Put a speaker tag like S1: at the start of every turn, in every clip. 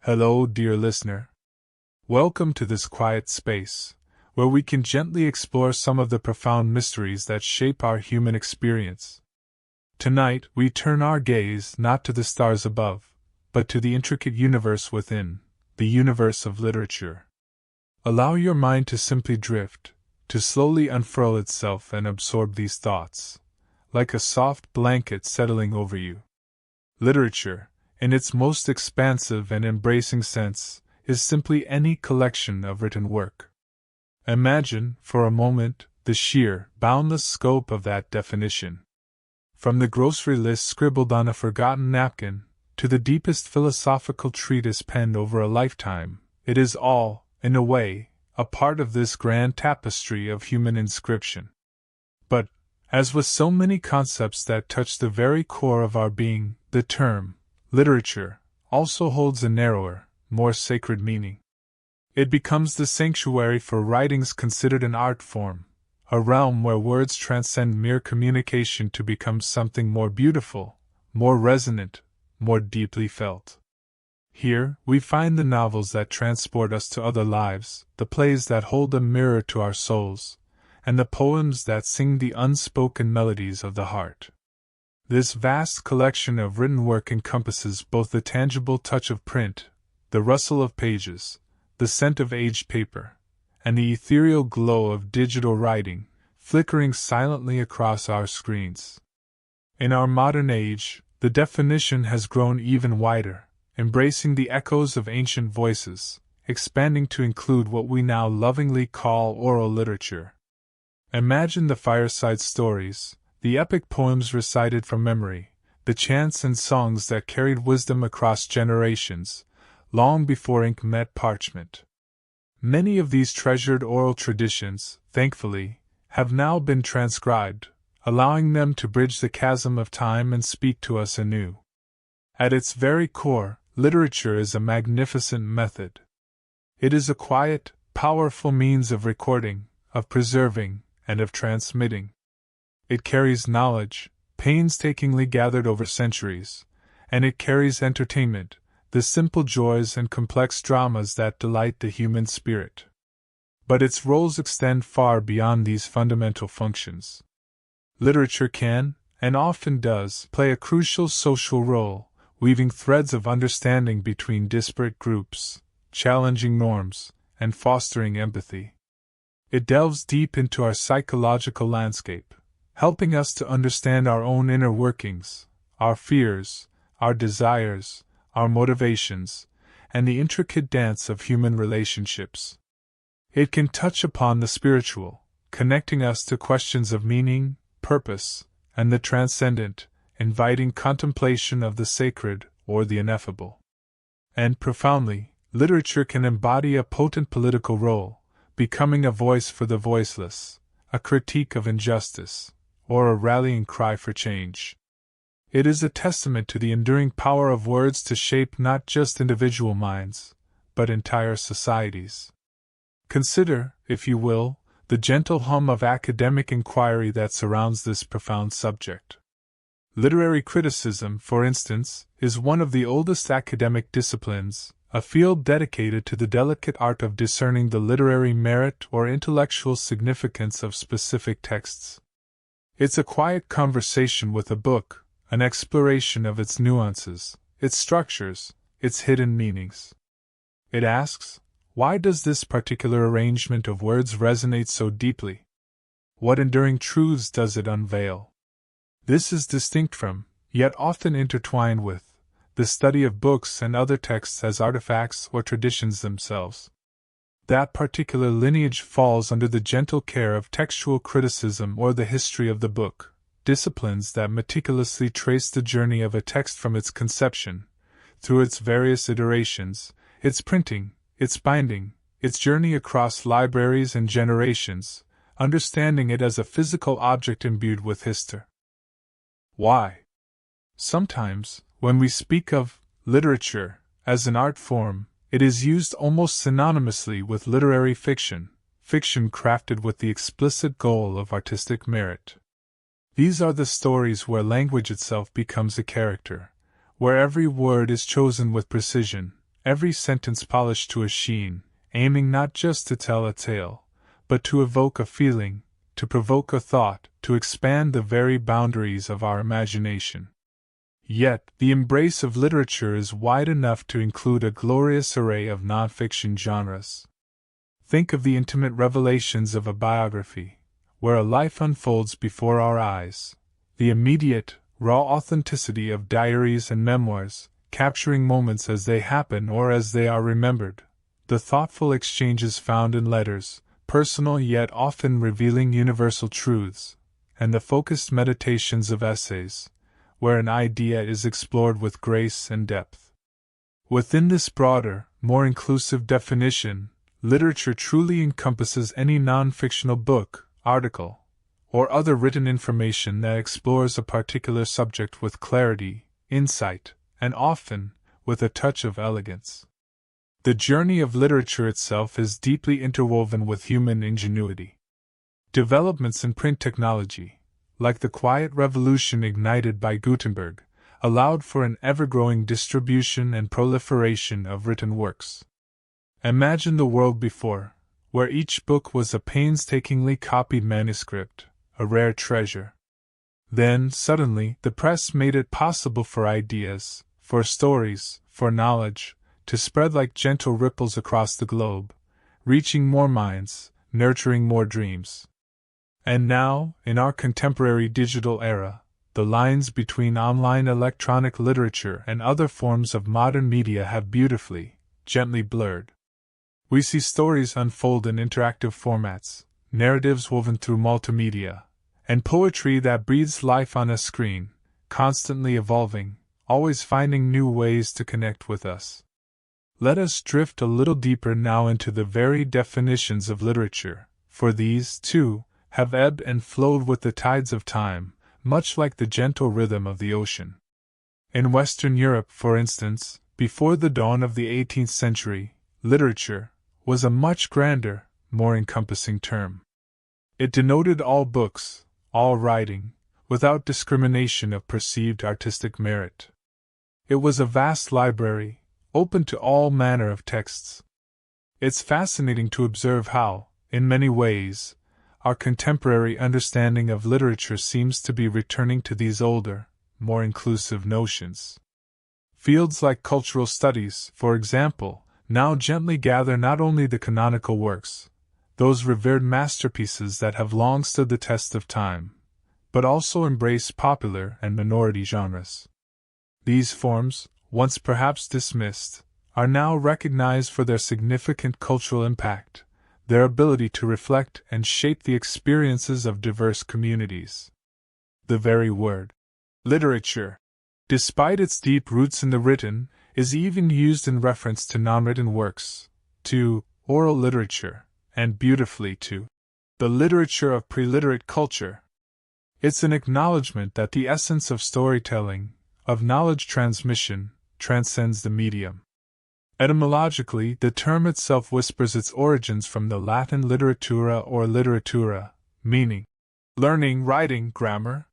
S1: Hello, dear listener. Welcome to this quiet space, where we can gently explore some of the profound mysteries that shape our human experience. Tonight, we turn our gaze not to the stars above, but to the intricate universe within, the universe of literature. Allow your mind to simply drift, to slowly unfurl itself and absorb these thoughts, like a soft blanket settling over you. Literature, in its most expansive and embracing sense, is simply any collection of written work. Imagine, for a moment, the sheer, boundless scope of that definition. From the grocery list scribbled on a forgotten napkin, to the deepest philosophical treatise penned over a lifetime, it is all, in a way, a part of this grand tapestry of human inscription. But, as with so many concepts that touch the very core of our being, the term literature also holds a narrower, more sacred meaning. It becomes the sanctuary for writings considered an art form, a realm where words transcend mere communication to become something more beautiful, more resonant, more deeply felt. Here, we find the novels that transport us to other lives, the plays that hold a mirror to our souls, and the poems that sing the unspoken melodies of the heart. This vast collection of written work encompasses both the tangible touch of print, the rustle of pages, the scent of aged paper, and the ethereal glow of digital writing, flickering silently across our screens. In our modern age, the definition has grown even wider, embracing the echoes of ancient voices, expanding to include what we now lovingly call oral literature. Imagine the fireside stories, the epic poems recited from memory, the chants and songs that carried wisdom across generations, long before ink met parchment. Many of these treasured oral traditions, thankfully, have now been transcribed, allowing them to bridge the chasm of time and speak to us anew. At its very core, literature is a magnificent method. It is a quiet, powerful means of recording, of preserving, and of transmitting. It carries knowledge, painstakingly gathered over centuries, and it carries entertainment, the simple joys and complex dramas that delight the human spirit. But its roles extend far beyond these fundamental functions. Literature can, and often does, play a crucial social role, weaving threads of understanding between disparate groups, challenging norms, and fostering empathy. It delves deep into our psychological landscape, helping us to understand our own inner workings, our fears, our desires, our motivations, and the intricate dance of human relationships. It can touch upon the spiritual, connecting us to questions of meaning, purpose, and the transcendent, inviting contemplation of the sacred or the ineffable. And profoundly, literature can embody a potent political role, becoming a voice for the voiceless, a critique of injustice, or a rallying cry for change. It is a testament to the enduring power of words to shape not just individual minds, but entire societies. Consider, if you will, the gentle hum of academic inquiry that surrounds this profound subject. Literary criticism, for instance, is one of the oldest academic disciplines, a field dedicated to the delicate art of discerning the literary merit or intellectual significance of specific texts. It's a quiet conversation with a book, an exploration of its nuances, its structures, its hidden meanings. It asks, why does this particular arrangement of words resonate so deeply? What enduring truths does it unveil? This is distinct from, yet often intertwined with, the study of books and other texts as artifacts or traditions themselves. That particular lineage falls under the gentle care of textual criticism or the history of the book, disciplines that meticulously trace the journey of a text from its conception, through its various iterations, its printing, its binding, its journey across libraries and generations, understanding it as a physical object imbued with history. Why? Sometimes, when we speak of literature as an art form, it is used almost synonymously with literary fiction, fiction crafted with the explicit goal of artistic merit. These are the stories where language itself becomes a character, where every word is chosen with precision, every sentence polished to a sheen, aiming not just to tell a tale, but to evoke a feeling, to provoke a thought, to expand the very boundaries of our imagination. Yet, the embrace of literature is wide enough to include a glorious array of nonfiction genres. Think of the intimate revelations of a biography, where a life unfolds before our eyes, the immediate, raw authenticity of diaries and memoirs, capturing moments as they happen or as they are remembered, the thoughtful exchanges found in letters, personal yet often revealing universal truths, and the focused meditations of essays, where an idea is explored with grace and depth. Within this broader, more inclusive definition, literature truly encompasses any non-fictional book, article, or other written information that explores a particular subject with clarity, insight, and often, with a touch of elegance. The journey of literature itself is deeply interwoven with human ingenuity. Developments in print technology, like the quiet revolution ignited by Gutenberg, allowed for an ever-growing distribution and proliferation of written works. Imagine the world before, where each book was a painstakingly copied manuscript, a rare treasure. Then, suddenly, the press made it possible for ideas, for stories, for knowledge, to spread like gentle ripples across the globe, reaching more minds, nurturing more dreams. And now, in our contemporary digital era, the lines between online electronic literature and other forms of modern media have beautifully, gently blurred. We see stories unfold in interactive formats, narratives woven through multimedia, and poetry that breathes life on a screen, constantly evolving, always finding new ways to connect with us. Let us drift a little deeper now into the very definitions of literature, for these, too, have ebbed and flowed with the tides of time, much like the gentle rhythm of the ocean. In Western Europe, for instance, before the dawn of the 18th century, literature was a much grander, more encompassing term. It denoted all books, all writing, without discrimination of perceived artistic merit. It was a vast library, open to all manner of texts. It's fascinating to observe how, in many ways, our contemporary understanding of literature seems to be returning to these older, more inclusive notions. Fields like cultural studies, for example, now gently gather not only the canonical works, those revered masterpieces that have long stood the test of time, but also embrace popular and minority genres. These forms, once perhaps dismissed, are now recognized for their significant cultural impact, their ability to reflect and shape the experiences of diverse communities. The very word, literature, despite its deep roots in the written, is even used in reference to non-written works, to oral literature, and beautifully to the literature of pre-literate culture. It's an acknowledgement that the essence of storytelling, of knowledge transmission, transcends the medium. Etymologically, the term itself whispers its origins from the Latin literatura or literatura, meaning learning, writing, grammar.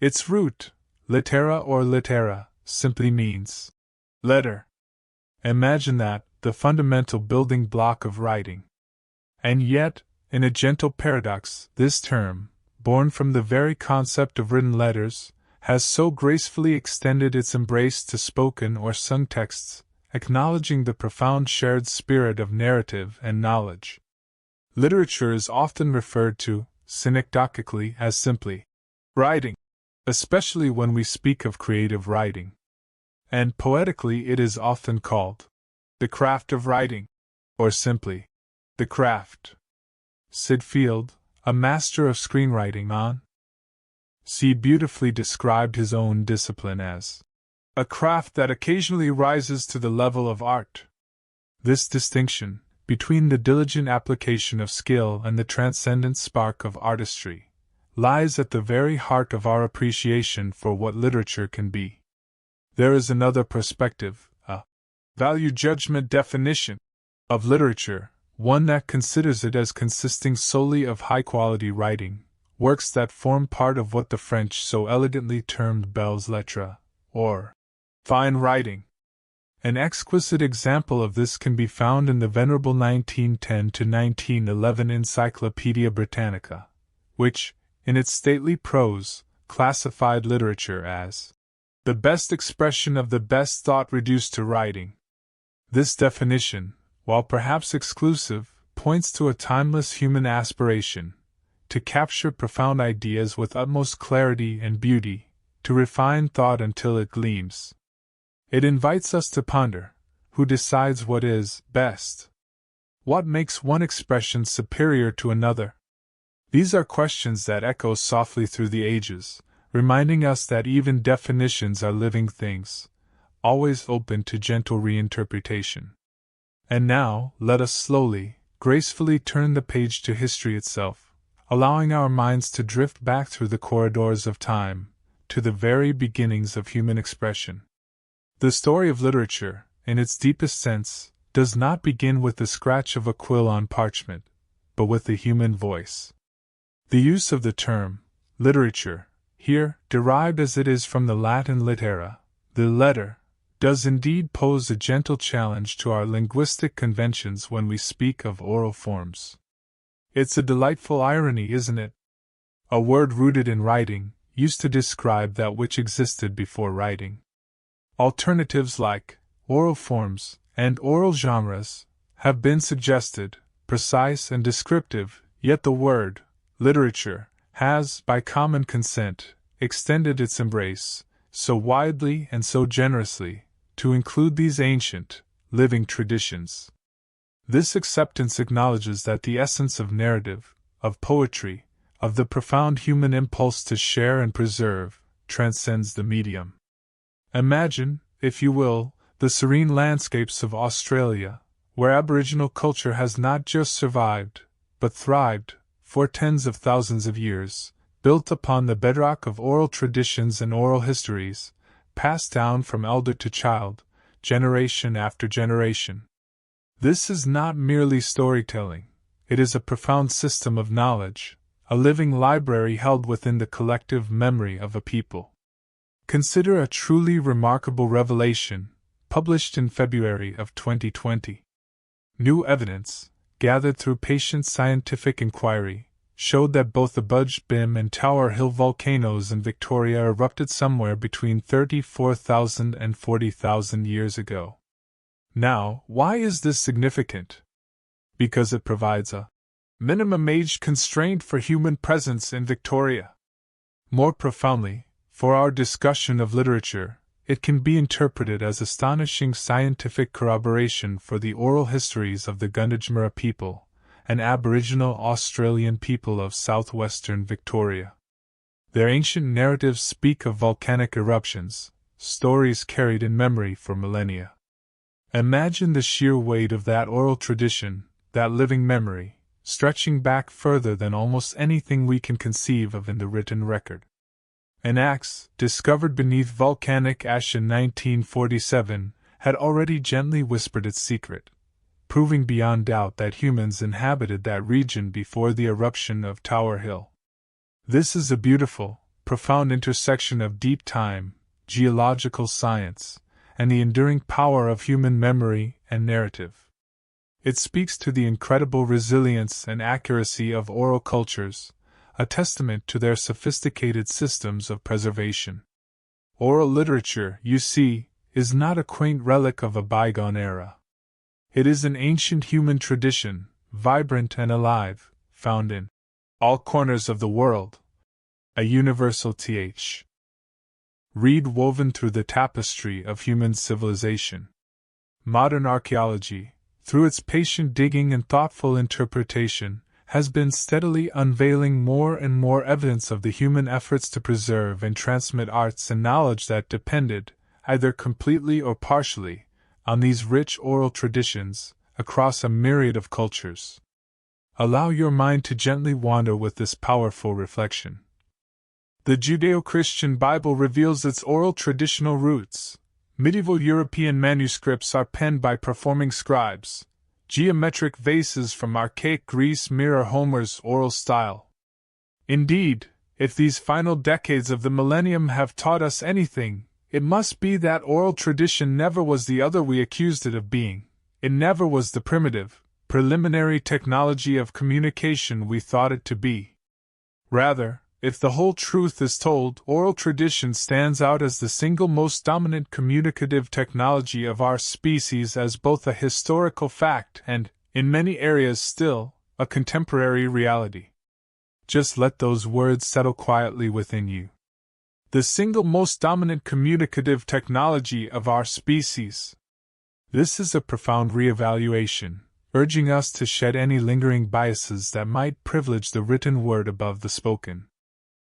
S1: Its root, litera or litera, simply means letter. Imagine that, the fundamental building block of writing. And yet, in a gentle paradox, this term, born from the very concept of written letters, has so gracefully extended its embrace to spoken or sung texts, acknowledging the profound shared spirit of narrative and knowledge. Literature is often referred to, synecdochically, as simply writing, especially when we speak of creative writing. And poetically it is often called the craft of writing, or simply the craft. Sid Field, a master of screenwriting on C, beautifully described his own discipline as a craft that occasionally rises to the level of art. This distinction, between the diligent application of skill and the transcendent spark of artistry, lies at the very heart of our appreciation for what literature can be. There is another perspective, a value judgment definition of literature, one that considers it as consisting solely of high-quality writing, works that form part of what the French so elegantly termed belles lettres, or fine writing. An exquisite example of this can be found in the venerable 1910 to 1911 Encyclopaedia Britannica, which, in its stately prose, classified literature as the best expression of the best thought reduced to writing. This definition, while perhaps exclusive, points to a timeless human aspiration to capture profound ideas with utmost clarity and beauty, to refine thought until it gleams. It invites us to ponder: who decides what is best? What makes one expression superior to another? These are questions that echo softly through the ages, reminding us that even definitions are living things, always open to gentle reinterpretation. And now, let us slowly, gracefully turn the page to history itself, allowing our minds to drift back through the corridors of time, to the very beginnings of human expression. The story of literature, in its deepest sense, does not begin with the scratch of a quill on parchment, but with the human voice. The use of the term, literature, here, derived as it is from the Latin litera, the letter, does indeed pose a gentle challenge to our linguistic conventions when we speak of oral forms. It's a delightful irony, isn't it? A word rooted in writing used to describe that which existed before writing. Alternatives like oral forms and oral genres have been suggested, precise and descriptive, yet the word literature has, by common consent, extended its embrace so widely and so generously to include these ancient, living traditions. This acceptance acknowledges that the essence of narrative, of poetry, of the profound human impulse to share and preserve, transcends the medium. Imagine, if you will, the serene landscapes of Australia, where Aboriginal culture has not just survived, but thrived, for tens of thousands of years, built upon the bedrock of oral traditions and oral histories, passed down from elder to child, generation after generation. This is not merely storytelling, it is a profound system of knowledge, a living library held within the collective memory of a people. Consider a truly remarkable revelation, published in February of 2020. New evidence, gathered through patient scientific inquiry, showed that both the Budge Bim and Tower Hill volcanoes in Victoria erupted somewhere between 34,000 and 40,000 years ago. Now, why is this significant? Because it provides a minimum age constraint for human presence in Victoria. More profoundly, for our discussion of literature, it can be interpreted as astonishing scientific corroboration for the oral histories of the Gunditjmara people, an Aboriginal Australian people of southwestern Victoria. Their ancient narratives speak of volcanic eruptions, stories carried in memory for millennia. Imagine the sheer weight of that oral tradition, that living memory, stretching back further than almost anything we can conceive of in the written record. An axe, discovered beneath volcanic ash in 1947, had already gently whispered its secret, proving beyond doubt that humans inhabited that region before the eruption of Tower Hill. This is a beautiful, profound intersection of deep time, geological science, and the enduring power of human memory and narrative. It speaks to the incredible resilience and accuracy of oral cultures, a testament to their sophisticated systems of preservation. Oral literature, you see, is not a quaint relic of a bygone era. It is an ancient human tradition, vibrant and alive, found in all corners of the world. A universal reed woven through the tapestry of human civilization. Modern archaeology, through its patient digging and thoughtful interpretation, has been steadily unveiling more and more evidence of the human efforts to preserve and transmit arts and knowledge that depended, either completely or partially, on these rich oral traditions, across a myriad of cultures. Allow your mind to gently wander with this powerful reflection. The Judeo-Christian Bible reveals its oral traditional roots. Medieval European manuscripts are penned by performing scribes. Geometric vases from archaic Greece mirror Homer's oral style. Indeed, if these final decades of the millennium have taught us anything, It must be that oral tradition never was the other we accused it of being. It never was the primitive, preliminary technology of communication we thought it to be. Rather, if the whole truth is told, oral tradition stands out as the single most dominant communicative technology of our species as both a historical fact and, in many areas still, a contemporary reality. Just let those words settle quietly within you. The single most dominant communicative technology of our species. This is a profound reevaluation, urging us to shed any lingering biases that might privilege the written word above the spoken.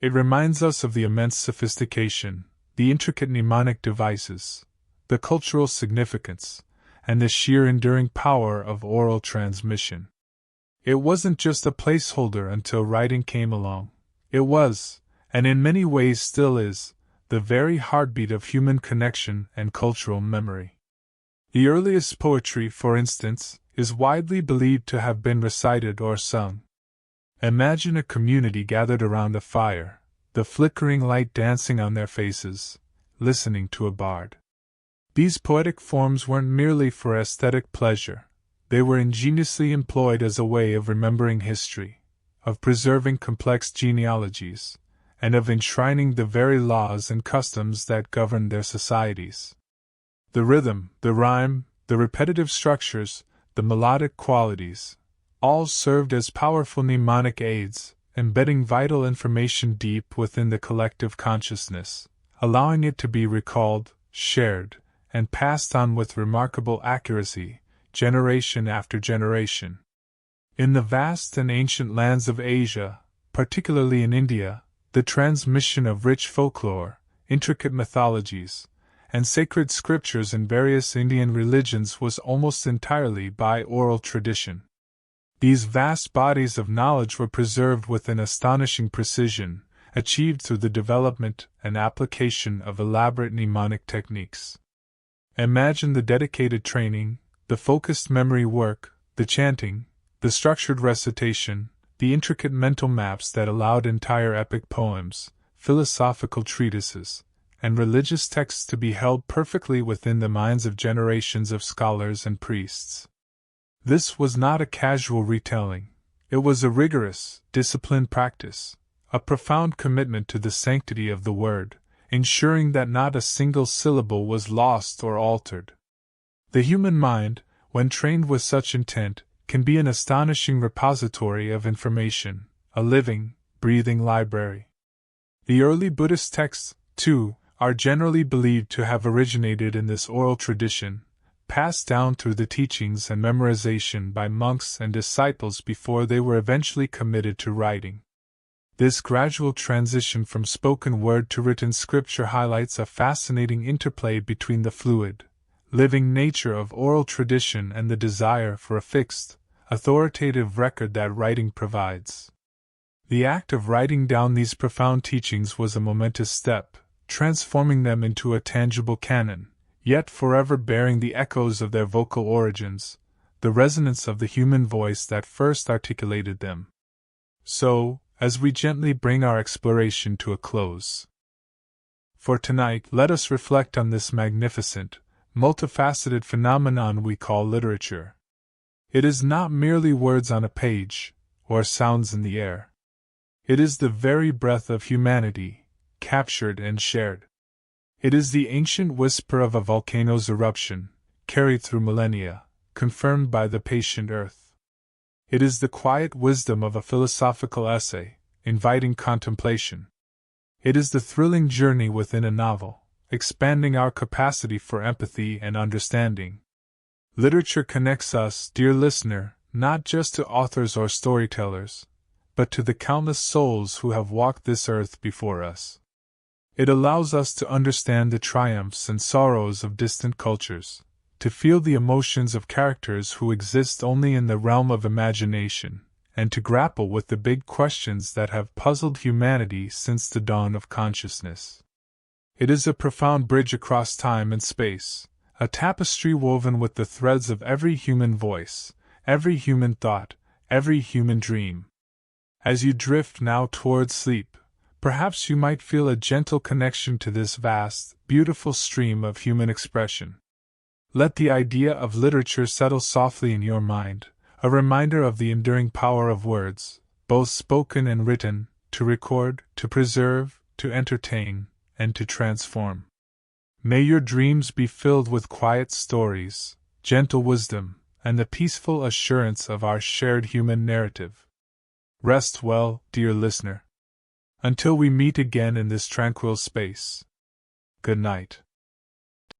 S1: It reminds us of the immense sophistication, the intricate mnemonic devices, the cultural significance, and the sheer enduring power of oral transmission. It wasn't just a placeholder until writing came along. It was, and in many ways still is, the very heartbeat of human connection and cultural memory. The earliest poetry, for instance, is widely believed to have been recited or sung. Imagine a community gathered around a fire, the flickering light dancing on their faces, listening to a bard. These poetic forms weren't merely for aesthetic pleasure, they were ingeniously employed as a way of remembering history, of preserving complex genealogies, and of enshrining the very laws and customs that governed their societies. The rhythm, the rhyme, the repetitive structures, the melodic qualities, all served as powerful mnemonic aids, embedding vital information deep within the collective consciousness, allowing it to be recalled, shared, and passed on with remarkable accuracy, generation after generation. In the vast and ancient lands of Asia, particularly in India, the transmission of rich folklore, intricate mythologies, and sacred scriptures in various Indian religions was almost entirely by oral tradition. These vast bodies of knowledge were preserved with an astonishing precision, achieved through the development and application of elaborate mnemonic techniques. Imagine the dedicated training, the focused memory work, the chanting, the structured recitation, the intricate mental maps that allowed entire epic poems, philosophical treatises, and religious texts to be held perfectly within the minds of generations of scholars and priests. This was not a casual retelling, it was a rigorous, disciplined practice, a profound commitment to the sanctity of the word, ensuring that not a single syllable was lost or altered. The human mind, when trained with such intent, can be an astonishing repository of information, a living, breathing library. The early Buddhist texts, too, are generally believed to have originated in this oral tradition, passed down through the teachings and memorization by monks and disciples before they were eventually committed to writing. This gradual transition from spoken word to written scripture highlights a fascinating interplay between the fluid, living nature of oral tradition and the desire for a fixed, authoritative record that writing provides. The act of writing down these profound teachings was a momentous step, transforming them into a tangible canon, yet forever bearing the echoes of their vocal origins, the resonance of the human voice that first articulated them. So, as we gently bring our exploration to a close, for tonight, let us reflect on this magnificent, multifaceted phenomenon we call literature. It is not merely words on a page, or sounds in the air. It is the very breath of humanity, captured and shared. It is the ancient whisper of a volcano's eruption, carried through millennia, confirmed by the patient earth. It is the quiet wisdom of a philosophical essay, inviting contemplation. It is the thrilling journey within a novel, expanding our capacity for empathy and understanding. Literature connects us, dear listener, not just to authors or storytellers, but to the countless souls who have walked this earth before us. It allows us to understand the triumphs and sorrows of distant cultures, to feel the emotions of characters who exist only in the realm of imagination, and to grapple with the big questions that have puzzled humanity since the dawn of consciousness. It is a profound bridge across time and space, a tapestry woven with the threads of every human voice, every human thought, every human dream. As you drift now toward sleep, Perhaps you might feel a gentle connection to this vast, beautiful stream of human expression. Let the idea of literature settle softly in your mind, a reminder of the enduring power of words, both spoken and written, to record, to preserve, to entertain, and to transform. May your dreams be filled with quiet stories, gentle wisdom, and the peaceful assurance of our shared human narrative. Rest well, dear listener. Until we meet again in this tranquil space. Good night.